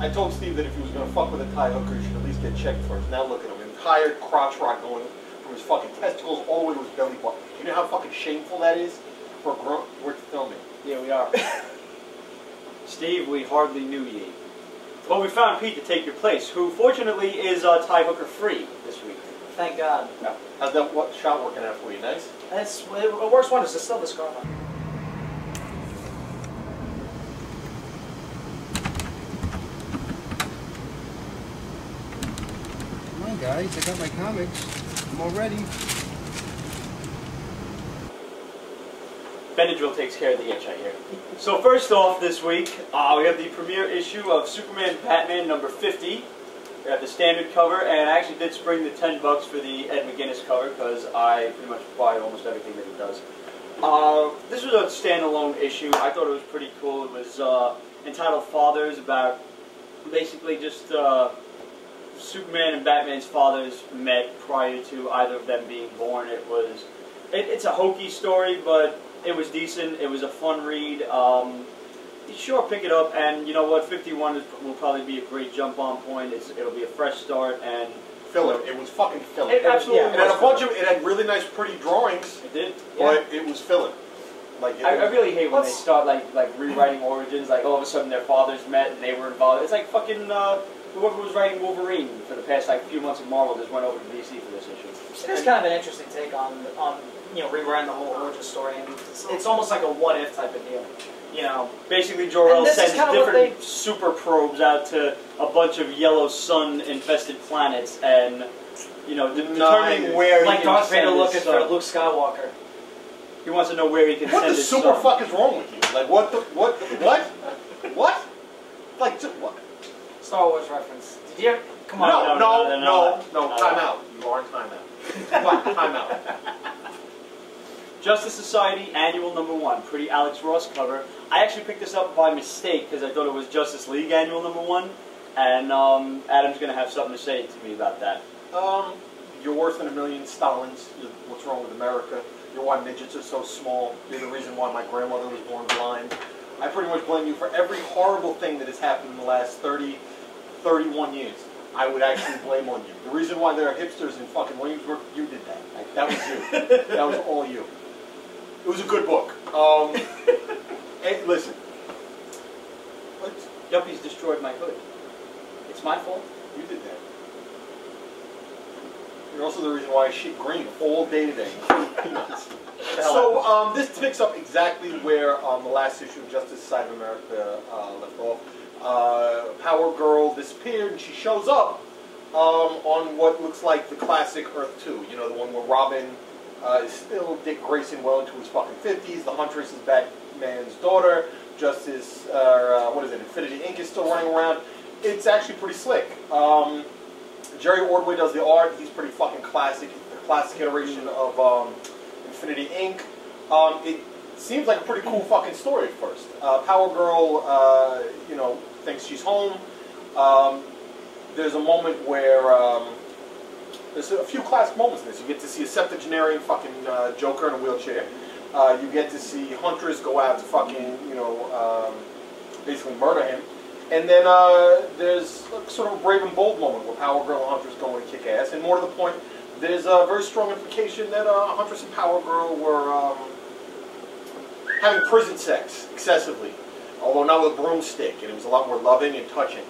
I told Steve that if he was going to fuck with a tie hooker, he should at least get checked first. Now look at him. Entire crotch rot going from his fucking testicles all the way to his belly button. Do you know how fucking shameful that is? We're filming. Yeah, we are. Steve, we hardly knew ye. Well, we found Pete to take your place, who fortunately is tie hooker free this week. Thank God. Yeah. How's that shot working out for you? Nice? The worst one is to still this car. Come on, guys. I got my comics. I'm all ready. Benadryl takes care of the itch, I hear. So first off this week, we have the premiere issue of Superman Batman number 50. We have the standard cover, and I actually did spring the $10 for the Ed McGuinness cover because I pretty much buy almost everything that he does. This was a standalone issue. I thought it was pretty cool. It was entitled Fathers, about basically just Superman and Batman's fathers met prior to either of them being born. It's a hokey story, but it was decent. It was a fun read. Sure, pick it up, and you know what? 51 will probably be a great jump-on point. It'll be a fresh start, and filler. It was fucking filler. It absolutely. Yeah. It had a bunch of. It had really nice, pretty drawings. It did, but it was filler. Like I really hate when they start like rewriting origins. Like all of a sudden their fathers met and they were involved. It's like fucking whoever was writing Wolverine for the past like few months of Marvel just went over to DC for this issue. It is kind of an interesting take on rewriting the whole origin story, and it's almost like a what if type of deal. You know, basically Jor-El sends different super probes out to a bunch of yellow sun-infested planets, and determining where like he Darth can Vader send looking for Luke Skywalker. He wants to know where he can send his son. What the super fuck is wrong with you? Like what? Like what? Star Wars reference. Did you? Come on. No. Time out. You are in timeout. What? Time out. Justice Society Annual Number 1, pretty Alex Ross cover. I actually picked this up by mistake because I thought it was Justice League Annual Number 1, and Adam's going to have something to say to me about that. You're worse than a million Stalins. What's wrong with America? You're why midgets are so small. You're the reason why my grandmother was born blind. I pretty much blame you for every horrible thing that has happened in the last 31 years. I would actually blame on you. The reason why there are hipsters in fucking Williamsburg, you did that. That was you. That was all you. It was a good book. Hey, listen. Yuppies destroyed my hood. It's my fault. You did that. You're also the reason why I shit green all day today. So this picks up exactly where the last issue of Justice Society of America left off. Power Girl disappeared, and she shows up on what looks like the classic Earth 2. You know, the one where Robin is still Dick Grayson well into his fucking 50s. The Huntress is Batman's daughter. Justice, Infinity Inc. is still running around. It's actually pretty slick. Jerry Ordway does the art. He's pretty fucking classic. The classic iteration of Infinity Inc. It seems like a pretty cool fucking story at first. Power Girl, thinks she's home. There's a moment where there's a few classic moments in this. You get to see a septuagenarian fucking Joker in a wheelchair. You get to see Huntress go out to fucking, basically murder him. And then there's sort of a brave and bold moment where Power Girl and Huntress go and kick ass. And more to the point, there's a very strong implication that Huntress and Power Girl were having prison sex excessively. Although not with a broomstick, and it was a lot more loving and touching.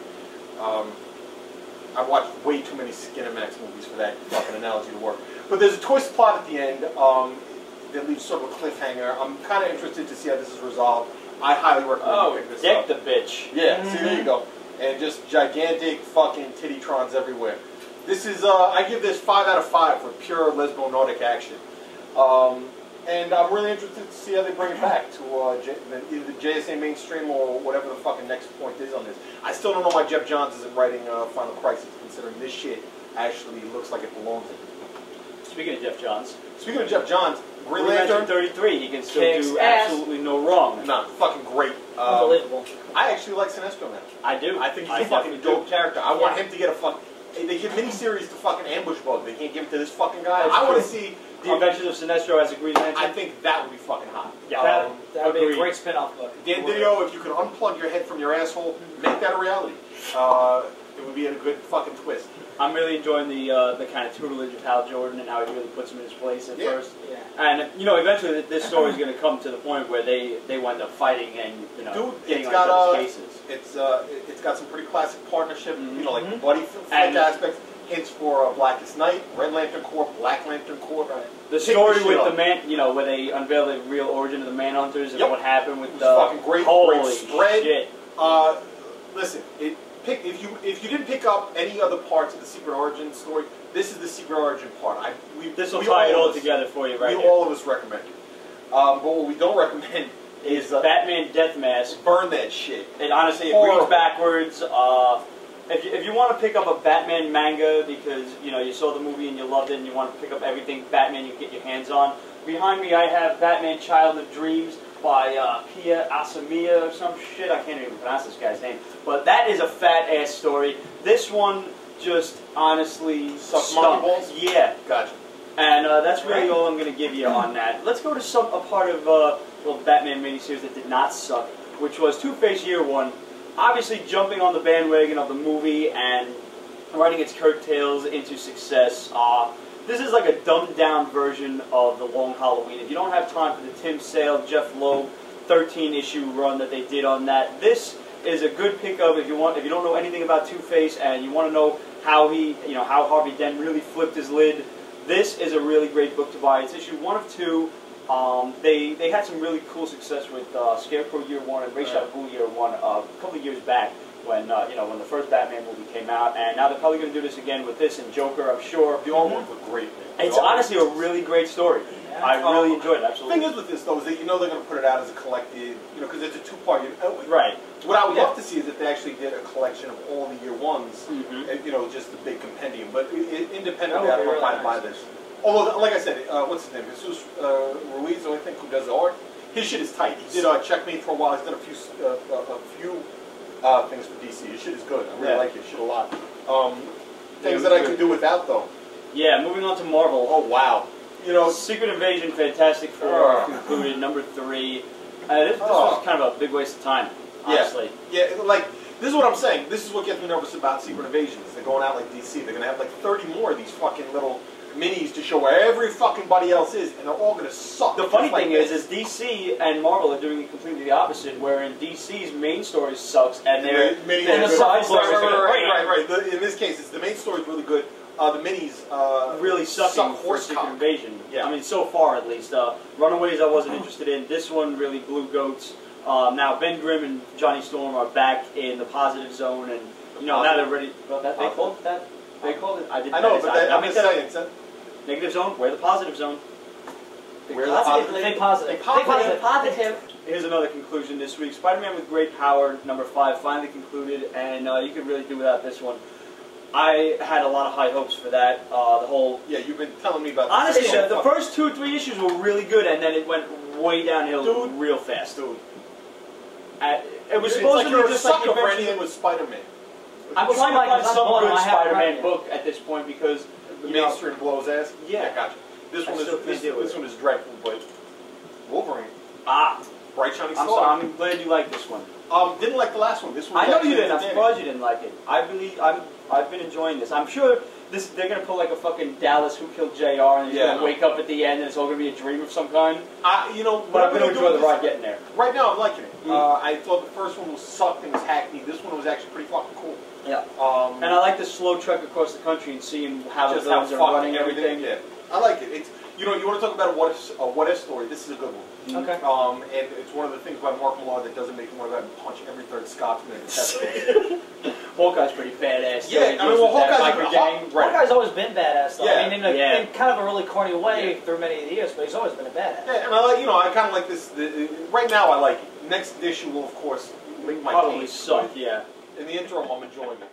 I've watched way too many Skinamax movies for that fucking analogy to work. But there's a twist plot at the end that leaves sort of a cliffhanger. I'm kind of interested to see how this is resolved. I highly recommend pick this up. The bitch. Yeah, see, there you go. And just gigantic fucking titty-trons everywhere. This is, I give this 5 out of 5 for pure lesbo-nautic action. And I'm really interested to see how they bring it back to either the JSA mainstream or whatever the fucking next point is on this. I still don't know why Jeff Johns isn't writing Final Crisis, considering this shit actually looks like it belongs in it. Speaking of Jeff Johns. Speaking of Jeff Johns, Green Lantern 33, he can still do absolutely no wrong. Nah, fucking great. Unbelievable. I actually like Sinestro now. I do. I think he's a fucking dope character. I want him to get a fucking... They give miniseries to fucking Ambush Bug. They can't give it to this fucking guy. I want to see The Adventures of Sinestro as a Green Lantern. I think that would be fucking hot. Yeah, that would be a agreed. great spin-off book. Dan Didio, if you could unplug your head from your asshole, make that a reality. It would be a good fucking twist. I'm really enjoying the kind of tutelage of Hal Jordan and how he really puts him in his place at first. Yeah. And you know, eventually this story is going to come to the point where they wind up fighting and getting on each other's cases. It's got some pretty classic partnership, like buddy flick aspects. Hints for Blackest Night, Red Lantern Corps, Black Lantern Corps. The story with the man, where they unveil the real origin of the Manhunters and what happened with the fucking great spread. Shit. Listen, if you didn't pick up any other parts of the Secret Origin story, this is the Secret Origin part. This will tie it all together for you, right? All of us recommend it. But what we don't recommend is Batman Death Mask. Burn that shit. And honestly, it reads backwards. If you want to pick up a Batman manga because you saw the movie and you loved it and you want to pick up everything Batman you can get your hands on, behind me I have Batman Child of Dreams by Pia Asamiya or some shit. I can't even pronounce this guy's name. But that is a fat-ass story. This one just honestly sucks monkey balls? Yeah. Gotcha. And that's really all I'm going to give you on that. Let's go to a part of the Batman miniseries that did not suck, which was Two-Face Year One. Obviously jumping on the bandwagon of the movie and riding its coattails into success. This is like a dumbed-down version of The Long Halloween. If you don't have time for the Tim Sale, Jeff Loeb 13-issue run that they did on that, this is a good pickup if you don't know anything about Two-Face and you want to know how how Harvey Dent really flipped his lid. This is a really great book to buy. It's issue 1 of 2. They had some really cool success with Scarecrow Year 1 and Ra's al Ghul Year 1 a couple of years back when when the first Batman movie came out, and now they're probably going to do this again with this and Joker, I'm sure. The art ones were great, man. It's honestly a really great story. Yeah. I really enjoyed it, absolutely. The thing is with this, though, is that they're going to put it out as a collected, because it's a two-part. Right. What I would love to see is if they actually did a collection of all the Year Ones, and, just a big compendium. But independently, I don't know if I'd buy this. Although, like I said, what's his name? Jesus Ruiz, I think, who does the art. His shit is tight. He did Checkmate for a while. He's done a few things for DC. His shit is good. I really like his shit a lot. Things that I could do without, though. Yeah, moving on to Marvel. Oh, wow. Secret Invasion, Fantastic Four concluded, number 3. This was kind of a big waste of time, honestly. Yeah, this is what I'm saying. This is what gets me nervous about Secret Invasions. They're going out like DC. They're going to have like 30 more of these fucking little minis to show where every fucking body else is, and they're all going to suck. The funny thing is DC and Marvel are doing it completely the opposite, wherein DC's main story sucks, and their the side stories right. In this case, the main story is really good. The minis really suck for Secret Invasion. Yeah. I mean, so far at least. Runaways I wasn't interested in. This one really blew goats. Now Ben Grimm and Johnny Storm are back in the positive zone, and now they're ready. Well, they called it that. They called it. I know, but I'm just saying. Negative zone. We're the positive zone. We're the positive. Positive. Here's another conclusion this week. Spider-Man with Great Power, number 5, finally concluded, and you can really do without this one. I had a lot of high hopes for that. The whole... Yeah, you've been telling me about this. Honestly, the first 2 or 3 issues were really good, and then it went way downhill real fast. Dude. It was supposed to be just like for anything with Spider-Man. I'm trying to find some good Spider-Man book at this point because... The mainstream blows ass? Yeah. Gotcha. This one is dreadful, but... Wolverine. Bright Shining Star. I'm glad you like this one. Didn't like the last one. This one. I know you didn't. I'm surprised you didn't like it. I've been enjoying this. I'm sure they're gonna put like a fucking Dallas Who Killed JR and he's gonna wake up at the end and it's all gonna be a dream of some kind. But I'm gonna enjoy the ride getting there. Right now, I'm liking it. I thought the first one was sucked and was hackneyed. This one was actually pretty fucking cool. Yeah. And I like the slow trek across the country and seeing how the villains are running everything. Yeah. I like it. It's you want to talk about a what if story. This is a good one. Okay. And it's one of the things by Mark Millar that doesn't make me want to go out and punch every third Scotsman in the chest. Hawkeye's pretty badass. Yeah, Hawkeye's always been badass, though. Yeah. I mean, in kind of a really corny way through many of the years, but he's always been a badass. Yeah, and I kind of like this. Right now, I like it. Next issue will, of course, make my probably suck. Yeah. In the interim, I'm enjoying it.